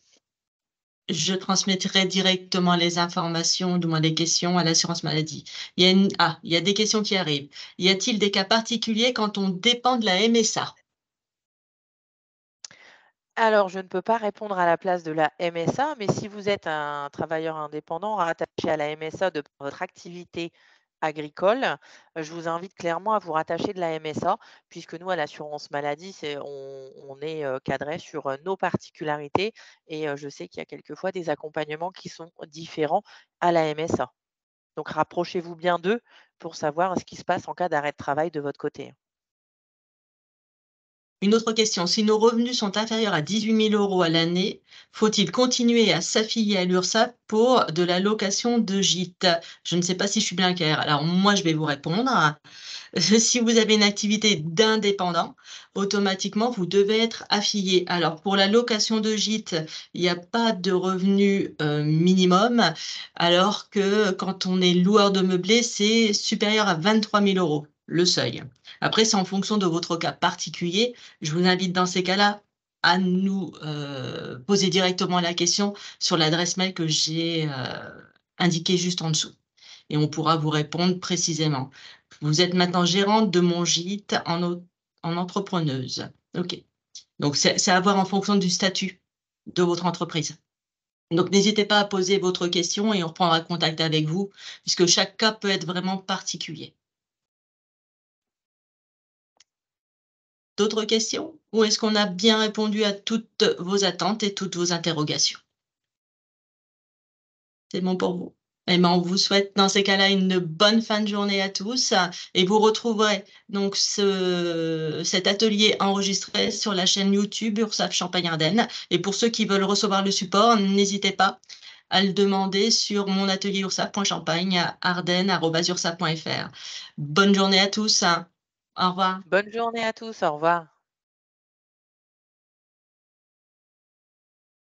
je transmettrai directement les informations, du moins les questions à l'assurance maladie. Il y a des questions qui arrivent. Y a-t-il des cas particuliers quand on dépend de la MSA? Alors, je ne peux pas répondre à la place de la MSA, mais si vous êtes un travailleur indépendant rattaché à la MSA de par votre activité agricole, je vous invite clairement à vous rattacher de la MSA, puisque nous, à l'assurance maladie, on est cadré sur nos particularités et je sais qu'il y a quelquefois des accompagnements qui sont différents à la MSA. Donc, rapprochez-vous bien d'eux pour savoir ce qui se passe en cas d'arrêt de travail de votre côté. Une autre question, si nos revenus sont inférieurs à 18 000 € à l'année, faut-il continuer à s'affilier à l'URSSAF pour de la location de gîte? Je ne sais pas si je suis bien claire. Alors moi, je vais vous répondre. Si vous avez une activité d'indépendant, automatiquement, vous devez être affilié. Alors pour la location de gîte, il n'y a pas de revenu, minimum, alors que quand on est loueur de meublés, c'est supérieur à 23 000 € le seuil. Après, c'est en fonction de votre cas particulier. Je vous invite dans ces cas-là à nous, poser directement la question sur l'adresse mail que j'ai, indiquée juste en dessous et on pourra vous répondre précisément. Vous êtes maintenant gérante de mon gîte en entrepreneuse. OK. Donc c'est à voir en fonction du statut de votre entreprise. Donc n'hésitez pas à poser votre question et on reprendra contact avec vous puisque chaque cas peut être vraiment particulier. D'autres questions? Ou est-ce qu'on a bien répondu à toutes vos attentes et toutes vos interrogations? C'est bon pour vous? Eh ben, on vous souhaite dans ces cas-là une bonne fin de journée à tous et vous retrouverez donc cet atelier enregistré sur la chaîne YouTube URSSAF Champagne-Ardenne et pour ceux qui veulent recevoir le support, n'hésitez pas à le demander sur mon atelier ursaf.champagne@ardennes@ursaf.fr. Bonne journée à tous, hein. Au revoir. Bonne journée à tous, au revoir.